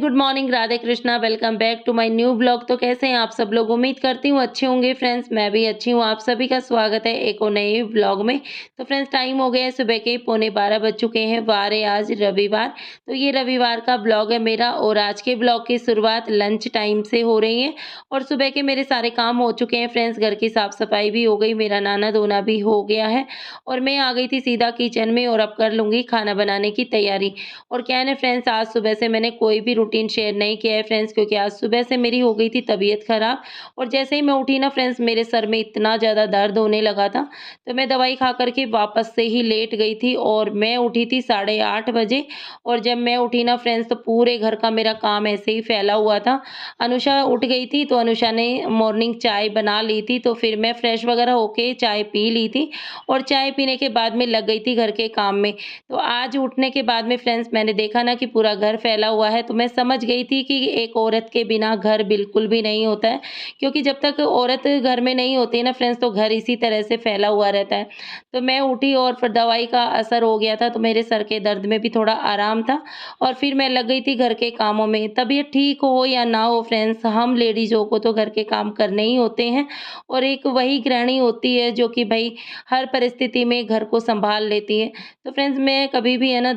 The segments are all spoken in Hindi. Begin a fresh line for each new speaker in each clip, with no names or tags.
Good morning, Radhe Krishna. Welcome back to my new blog. तो कैसे हैं आप सब लोग? उम्मीद करती हूँ अच्छे होंगे फ्रेंड्स। मैं भी अच्छी हूँ। आप सभी का स्वागत है एक और नए ब्लॉग में। तो फ्रेंड्स, टाइम हो गया है सुबह के 11:15 बज चुके हैं। वार है आज रविवार। तो ये रविवार का ब्लॉग है मेरा और आज के ब्लॉग की शुरुआत लंच टाइम से हो रही है और सुबह के मेरे सारे काम हो चुके हैं फ्रेंड्स। घर की साफ सफाई भी हो गई, मेरा नहाना धोना भी हो गया है और मैं आ गई थी सीधा किचन में और अब कर लूँगी खाना बनाने की तैयारी। और क्या है ना फ्रेंड्स, आज सुबह से मैंने कोई भी रूटीन शेयर नहीं किया है फ्रेंड्स, क्योंकि आज सुबह से मेरी हो गई थी तबीयत खराब और जैसे ही मैं उठी ना फ्रेंड्स, मेरे सर में इतना ज़्यादा दर्द होने लगा था। तो मैं दवाई खा कर के वापस से ही लेट गई थी और मैं उठी थी 8:30 बजे। और जब मैं उठी ना फ्रेंड्स, तो पूरे घर का मेरा काम ऐसे ही फैला हुआ था। अनुषा उठ गई थी तो अनुषा ने मॉर्निंग चाय बना ली थी, तो फिर मैं फ्रेश वगैरह होके चाय पी ली थी और चाय पीने के बाद में लग गई थी घर के काम में। तो आज उठने के बाद में फ्रेंड्स, मैंने देखा ना कि पूरा घर फैला हुआ है, तो मैं समझ गई थी कि एक औरत के बिना घर बिल्कुल भी नहीं होता है, क्योंकि जब तक औरत घर में नहीं होती है ना फ्रेंड्स, तो घर इसी तरह से फैला हुआ रहता है। तो मैं उठी और फिर दवाई का असर हो गया था, तो मेरे सर के दर्द में भी थोड़ा आराम था और फिर मैं लग गई थी घर के कामों में। तबीयत ठीक हो या ना हो फ्रेंड्स, हम लेडीज़ों को तो घर के काम करने ही होते हैं और एक वही गृहिणी होती है जो कि भई हर परिस्थिति में घर को सँभाल लेती है। तो फ्रेंड्स, मैं कभी भी है ना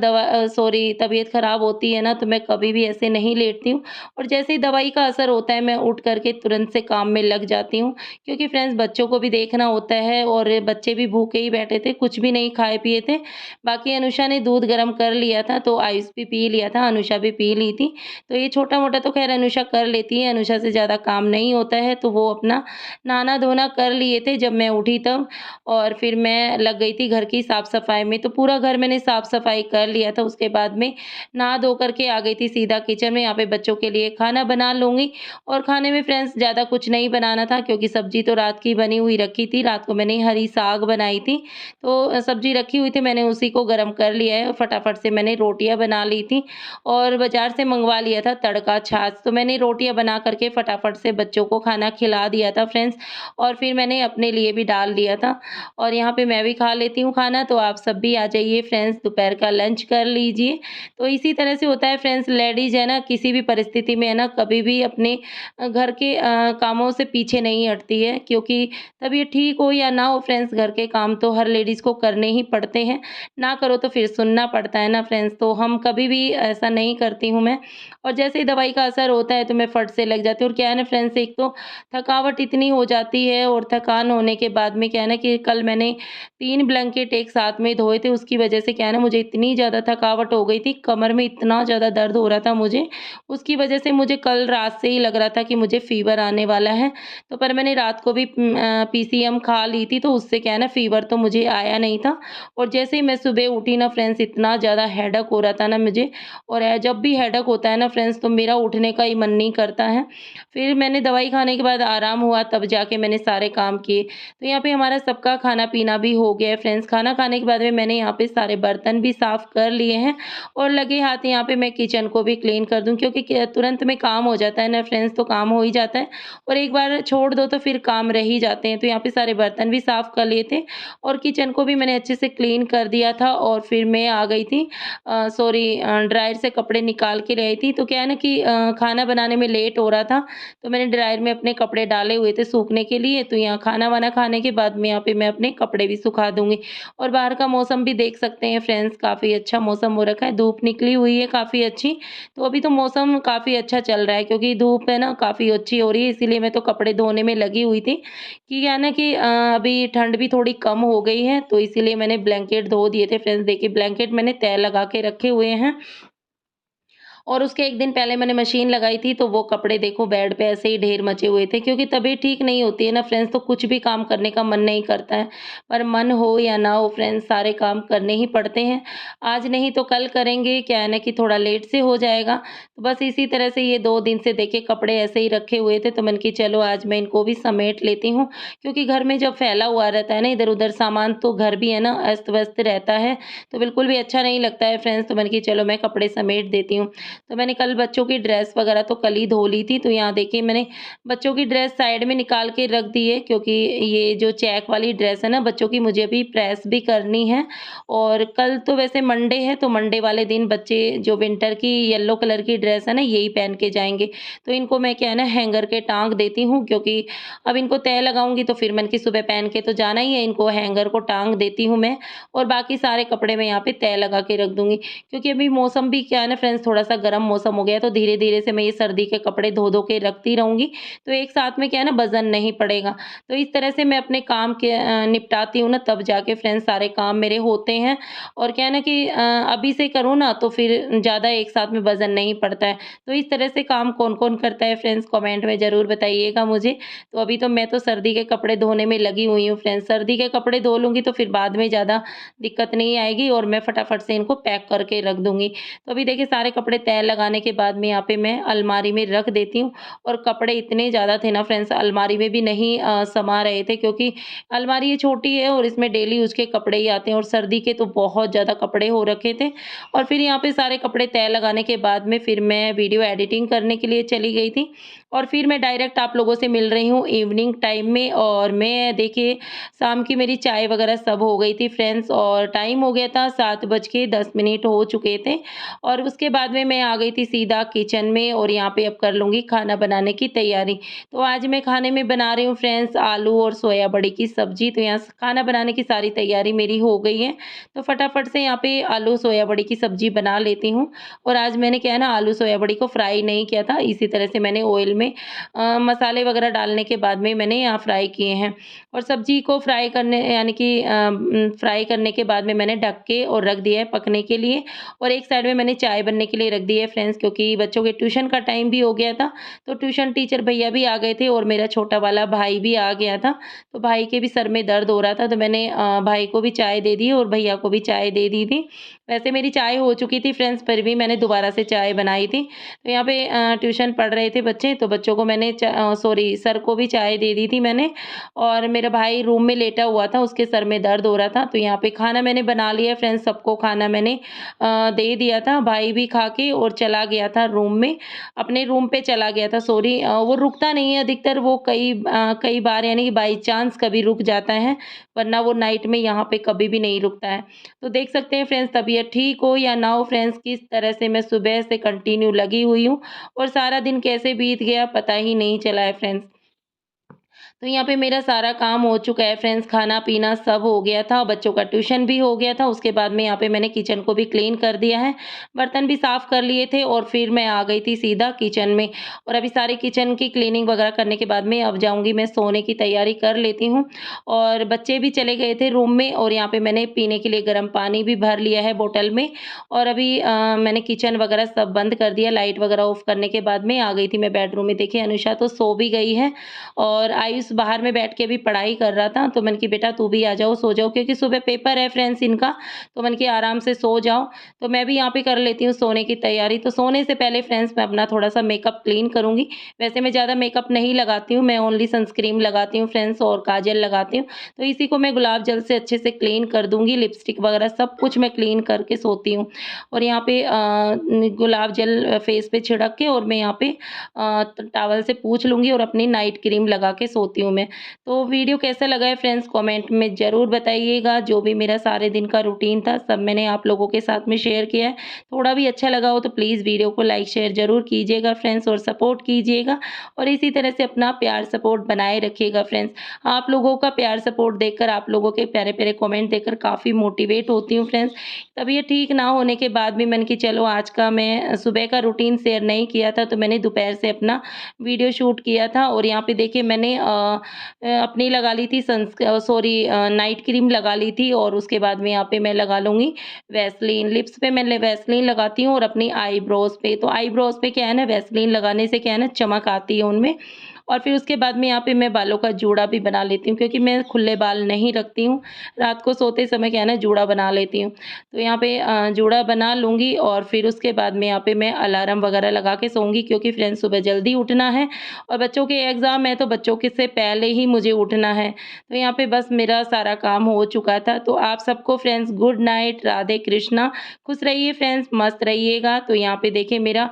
तबीयत ख़राब होती है ना, तो मैं कभी भी ऐसे नहीं लेटती हूँ और जैसे ही दवाई का असर होता है, मैं उठ कर के तुरंत से काम में लग जाती हूँ, क्योंकि फ्रेंड्स बच्चों को भी देखना होता है और बच्चे भी भूखे ही बैठे थे, कुछ भी नहीं खाए पिए थे। बाकी अनुषा ने दूध गर्म कर लिया था, तो आयुष भी पी लिया था, अनुषा भी पी ली थी। तो ये छोटा-मोटा तो ख़ैर अनुषा कर लेती है, अनुषा से ज़्यादा काम नहीं होता है, तो वो अपना नहाना-धोना कर लिए थे जब मैं उठी तब। और फिर मैं लग गई थी घर की साफ-सफाई में, तो पूरा घर मैंने साफ-सफाई कर लिया था। उसके बाद में नहा धो कर के आ गई थी सीधा किचन में। यहाँ पे बच्चों के लिए खाना बना लूँगी और खाने में फ्रेंड्स ज़्यादा कुछ नहीं बनाना था, क्योंकि सब्ज़ी तो रात की बनी हुई रखी थी। रात को मैंने हरी साग बनाई थी, तो सब्ज़ी रखी हुई थी, मैंने उसी को गरम कर लिया है। फटाफट से मैंने रोटियाँ बना ली थी और बाज़ार से मंगवा लिया था तड़का छाछ, तो मैंने रोटियाँ बना कर के फटाफट से बच्चों को खाना खिला दिया था फ्रेंड्स और फिर मैंने अपने लिए भी डाल दिया था और यहाँ पे मैं भी खा लेती हूँ खाना। तो आप सब भी आ जाइए फ्रेंड्स, दोपहर का लंच कर लीजिए। तो इसी तरह से होता है फ्रेंड्स, लेडीज़ है ना किसी भी परिस्थिति में है ना कभी भी अपने घर के कामों से पीछे नहीं हटती है, क्योंकि तबीयत ठीक हो या ना हो फ्रेंड्स, घर के काम तो हर लेडीज़ को करने ही पड़ते हैं। ना करो तो फिर सुनना पड़ता है ना फ्रेंड्स, तो हम कभी भी ऐसा नहीं करती हूँ मैं। और जैसे ही दवाई का असर होता है तो मैं फट से लग जाती हूँ और क्या है ना फ्रेंड्स, एक तो थकावट इतनी हो जाती है और थकान होने के बाद में क्या है ना कि कल मैंने 3 ब्लैंकेट एक साथ में धोए थे, उसकी वजह से क्या है ना मुझे इतनी ज़्यादा थकावट हो गई थी, कमर में इतना ज़्यादा दर्द हो रहा था मुझे, उसकी वजह से मुझे कल रात से ही लग रहा था कि मुझे फ़ीवर आने वाला है। तो पर मैंने रात को भी पीसीएम खा ली थी, तो उससे क्या है ना फ़ीवर तो मुझे आया नहीं था और जैसे ही मैं सुबह उठी ना फ्रेंड्स, इतना ज़्यादा हेडेक हो रहा था ना मुझे। और जब भी हेडेक होता है ना फ्रेंड्स, तो मेरा उठने का ही मन नहीं करता है। फिर मैंने दवाई खाने के बाद आराम हुआ, तब जाके मैंने सारे काम किए। तो यहाँ पे हमारा सबका खाना-पीना भी हो गया है फ्रेंड्स। खाना खाने के बाद में मैंने यहाँ पे सारे बर्तन भी साफ़ कर लिए हैं और लगे हाथ यहाँ पे मैं किचन को भी क्लीन कर दूँ, क्योंकि क्या तुरंत में काम हो जाता है ना फ्रेंड्स, तो काम हो ही जाता है और एक बार छोड़ दो तो फिर काम रह ही जाते हैं। तो यहाँ पे सारे बर्तन भी साफ़ कर लिए थे और किचन को भी मैंने अच्छे से क्लीन कर दिया था और फिर मैं आ गई थी ड्रायर से कपड़े निकाल के ले आई थी। तो क्या है ना कि खाना बनाने में लेट हो रहा था, तो मैंने ड्रायर में अपने कपड़े डाले हुए थे सूखने के लिए। तो यहाँ खाना-वाना खाने के बाद में यहाँ पे मैं अपने कपड़े भी सुखा दूँगी और बाहर का मौसम भी देख सकते हैं फ्रेंड्स, काफ़ी अच्छा मौसम हो रखा है, धूप निकली हुई है काफ़ी अच्छी। तो अभी तो मौसम काफ़ी अच्छा चल रहा है, क्योंकि धूप है ना काफ़ी अच्छी हो रही है, इसीलिए मैं तो कपड़े धोने में लगी हुई थी कि क्या है ना कि अभी ठंड भी थोड़ी कम हो गई है, तो इसीलिए मैंने ब्लैंकेट धो दिए थे फ्रेंड्स। देखिए ब्लैंकेट मैंने तह लगा के रखे हुए हैं और उसके 1 दिन पहले मैंने मशीन लगाई थी, तो वो कपड़े देखो बेड पे ऐसे ही ढेर मचे हुए थे, क्योंकि तबीयत ठीक नहीं होती है ना फ्रेंड्स, तो कुछ भी काम करने का मन नहीं करता है। पर मन हो या ना हो फ्रेंड्स, सारे काम करने ही पड़ते हैं। आज नहीं तो कल करेंगे, क्या है ना कि थोड़ा लेट से हो जाएगा। तो बस इसी तरह से ये 2 दिन से देखिए कपड़े ऐसे ही रखे हुए थे, तो मैंने कि चलो आज मैं इनको भी समेट लेती हूँ, क्योंकि घर में जब फैला हुआ रहता है ना इधर-उधर सामान, तो घर भी है ना अस्त-व्यस्त रहता है, तो बिल्कुल भी अच्छा नहीं लगता है फ्रेंड्स। तो मैंने कि चलो मैं कपड़े समेट देती हूँ। तो मैंने कल बच्चों की ड्रेस वगैरह तो कल ही धो ली थी। तो यहाँ देखिए मैंने बच्चों की ड्रेस साइड में निकाल के रख दी है, क्योंकि ये जो चेक वाली ड्रेस है ना बच्चों की, मुझे अभी प्रेस भी करनी है। और कल तो वैसे मंडे है, तो मंडे वाले दिन बच्चे जो विंटर की येलो कलर की ड्रेस है ना यही पहन के जाएँगे। तो इनको मैं क्या है ना हैंगर के टाँग देती हूँ, क्योंकि अब इनको तय लगाऊँगी तो फिर मैंने कि सुबह पहन के तो जाना ही है, इनको हैंगर को टाँग देती हूँ मैं। और बाकी सारे कपड़े मैं यहाँ पे तय लगा के रख दूँगी। क्योंकि अभी मौसम भी क्या है ना फ्रेंड्स, थोड़ा-सा गर्म मौसम हो गया है, तो धीरे-धीरे से मैं ये सर्दी के कपड़े धो-धो के रखती रहूँगी, तो एक साथ में क्या है ना वज़न नहीं पड़ेगा। तो इस तरह से मैं अपने काम के निपटाती हूँ ना, तब जाके फ्रेंड्स सारे काम मेरे होते हैं। और क्या है ना कि अभी से करूँ ना तो फिर ज़्यादा एक साथ में वज़न नहीं पड़ता है। तो इस तरह से काम कौन-कौन करता है फ्रेंड्स, कमेंट में ज़रूर बताइएगा मुझे। तो अभी तो मैं तो सर्दी के कपड़े धोने में लगी हुई हूँ फ्रेंड्स। सर्दी के कपड़े धो लूँगी तो फिर बाद में ज़्यादा दिक्कत नहीं आएगी, और मैं फटाफट से इनको पैक करके रख दूँगी। तो अभी देखिए सारे कपड़े तय लगाने के बाद में यहाँ पे मैं अलमारी में रख देती हूँ। और कपड़े इतने ज़्यादा थे ना फ्रेंड्स, अलमारी में भी नहीं समा रहे थे, क्योंकि अलमारी ये छोटी है और इसमें डेली यूज़ के कपड़े ही आते हैं, और सर्दी के तो बहुत ज़्यादा कपड़े हो रखे थे। और फिर यहाँ पे सारे कपड़े तय लगाने के बाद में फिर मैं वीडियो एडिटिंग करने के लिए चली गई थी। और फिर मैं डायरेक्ट आप लोगों से मिल रही हूँ इवनिंग टाइम में। और मैं देखिए शाम की मेरी चाय वगैरह सब हो गई थी फ्रेंड्स, और टाइम हो गया था 7:10 हो चुके थे। और उसके बाद में मैं आ गई थी सीधा किचन में, और यहाँ पे अब कर लूँगी खाना बनाने की तैयारी। तो आज मैं खाने में बना रही हूँ फ्रेंड्स आलू और सोया बड़ी की सब्जी। तो यहाँ खाना बनाने की सारी तैयारी मेरी हो गई है, तो फटाफट से यहाँ पे आलू सोया बड़ी की सब्जी बना लेती हूँ। और आज मैंने क्या है ना आलू सोया बड़ी को फ्राई नहीं किया था, इसी तरह से मैंने ऑयल में मसाले वगैरह डालने के बाद में मैंने यहाँ फ्राई किए हैं। और सब्जी को फ्राई करने यानी कि फ्राई करने के बाद में मैंने ढक के और रख दिया है पकने के लिए। और एक साइड में मैंने चाय बनने के लिए रख दी है फ्रेंड्स, क्योंकि बच्चों के ट्यूशन का टाइम भी हो गया था। तो ट्यूशन टीचर भैया भी आ गए थे, और मेरा छोटा वाला भाई भी आ गया था। तो भाई के भी सर में दर्द हो रहा था, तो मैंने भाई को भी चाय दे दी और भैया को भी चाय दे दी थी। वैसे मेरी चाय हो चुकी थी फ्रेंड्स, फिर भी मैंने दोबारा से चाय बनाई थी। तो यहाँ पे ट्यूशन पढ़ रहे थे बच्चे, तो बच्चों को मैंने सॉरी सर को भी चाय दे दी थी मैंने। और मेरा भाई रूम में लेटा हुआ था, उसके सर में दर्द हो रहा था। तो यहाँ पे खाना मैंने बना लिया फ्रेंड्स, सबको खाना मैंने दे दिया था। भाई भी खा के और चला गया था रूम में, अपने रूम पे चला गया था सॉरी। वो रुकता नहीं है अधिकतर, वो कई बार यानी कि बाई चांस कभी रुक जाता है, वरना वो नाइट में यहाँ पे कभी भी नहीं रुकता है। तो देख सकते हैं फ्रेंड्स, तबीयत ठीक हो या ना हो फ्रेंड्स, किस तरह से मैं सुबह से कंटिन्यू लगी हुई हूँ, और सारा दिन कैसे बीत गया पता ही नहीं चला है फ्रेंड्स। तो यहाँ पे मेरा सारा काम हो चुका है फ्रेंड्स, खाना-पीना सब हो गया था, बच्चों का ट्यूशन भी हो गया था। उसके बाद में यहाँ पे मैंने किचन को भी क्लीन कर दिया है, बर्तन भी साफ़ कर लिए थे, और फिर मैं आ गई थी सीधा किचन में। और अभी सारी किचन की क्लीनिंग वगैरह करने के बाद में अब जाऊँगी मैं सोने की तैयारी कर लेती हूँ। और बच्चे भी चले गए थे रूम में, और यहाँ पे मैंने पीने के लिए गर्म पानी भी भर लिया है बोतल में। और अभी मैंने किचन वगैरह सब बंद कर दिया, लाइट वगैरह ऑफ करने के बाद में आ गई थी मैं बेडरूम में। देखिए अनुषा तो सो भी गई है, और आयुष बाहर में बैठ के भी पढ़ाई कर रहा था। तो मैंने कि बेटा तू भी आ जाओ, सो जाओ, क्योंकि सुबह पेपर है फ्रेंड्स इनका। तो मैंने कि आराम से सो जाओ। तो मैं भी यहाँ पे कर लेती हूँ सोने की तैयारी। तो सोने से पहले फ्रेंड्स मैं अपना थोड़ा-सा मेकअप क्लीन करूँगी। वैसे मैं ज़्यादा मेकअप नहीं लगाती हूँ, मैं ओनली सनस्क्रीन लगाती हूँ फ्रेंड्स, और काजल लगाती हूँ। तो इसी को मैं गुलाब जल से अच्छे से क्लीन कर दूँगी, लिपस्टिक वगैरह सब कुछ मैं क्लीन करके सोती हूँ। और यहाँ पे गुलाब जल फेस पे छिड़क के, और मैं यहाँ पे टॉवल से पोंछ लूँगी, और अपनी नाइट क्रीम लगा के सोती हूँ मैं। तो वीडियो कैसा लगा है फ्रेंड्स, कमेंट में ज़रूर बताइएगा। जो भी मेरा सारे दिन का रूटीन था सब मैंने आप लोगों के साथ में शेयर किया है। थोड़ा भी अच्छा लगा हो तो प्लीज़ वीडियो को लाइक शेयर ज़रूर कीजिएगा फ्रेंड्स, और सपोर्ट कीजिएगा, और इसी तरह से अपना प्यार सपोर्ट बनाए रखिएगा फ्रेंड्स। आप लोगों का प्यार सपोर्ट देखकर, आप लोगों के प्यारे-प्यारे कमेंट देखकर काफ़ी मोटिवेट होती हूँ फ्रेंड्स। तबीयत ठीक ना होने के बाद भी मैंने कि चलो आज का मैं सुबह का रूटीन शेयर नहीं किया था, तो मैंने दोपहर से अपना वीडियो शूट किया था। और यहाँ पे देखिए मैंने अपनी लगा ली थी नाइट क्रीम लगा ली थी, और उसके बाद में यहाँ पे मैं लगा लूँगी वैसलीन। लिप्स पे मैं वैसलीन लगाती हूँ, और अपनी आईब्रोज़ पे, तो आईब्रोज़ पे क्या है ना वैसलीन लगाने से क्या है ना चमक आती है उनमें। और फिर उसके बाद में यहाँ पे मैं बालों का जूड़ा भी बना लेती हूँ, क्योंकि मैं खुले बाल नहीं रखती हूँ। रात को सोते समय क्या है ना, जूड़ा बना लेती हूँ। तो यहाँ पे जूड़ा बना लूँगी और फिर उसके बाद में यहाँ पे मैं अलार्म वगैरह लगा के सोऊँगी, क्योंकि फ्रेंड्स सुबह जल्दी उठना है और बच्चों के एग्ज़ाम है, तो बच्चों के से पहले ही मुझे उठना है। तो यहाँ पे बस मेरा सारा काम हो चुका था। तो आप सबको friends good night, Radhe Krishna. खुश रहिए फ्रेंड्स, मस्त रहिएगा। तो यहाँ पे देखिए मेरा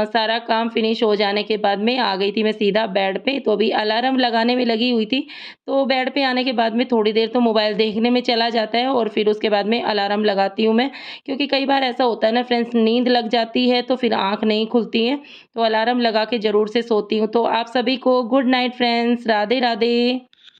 सारा काम फिनिश हो जाने के बाद में आ गई थी मैं सीधा बेड पे। तो अभी अलार्म लगाने में लगी हुई थी। तो बेड पे आने के बाद में थोड़ी देर तो मोबाइल देखने में चला जाता है और फिर उसके बाद में अलार्म लगाती हूँ मैं। क्योंकि कई बार ऐसा होता है ना फ्रेंड्स, नींद लग जाती है तो फिर आँख नहीं खुलती है। तो अलार्म लगा के ज़रूर से सोती हूँ। तो आप सभी को good night friends, Radhe Radhe.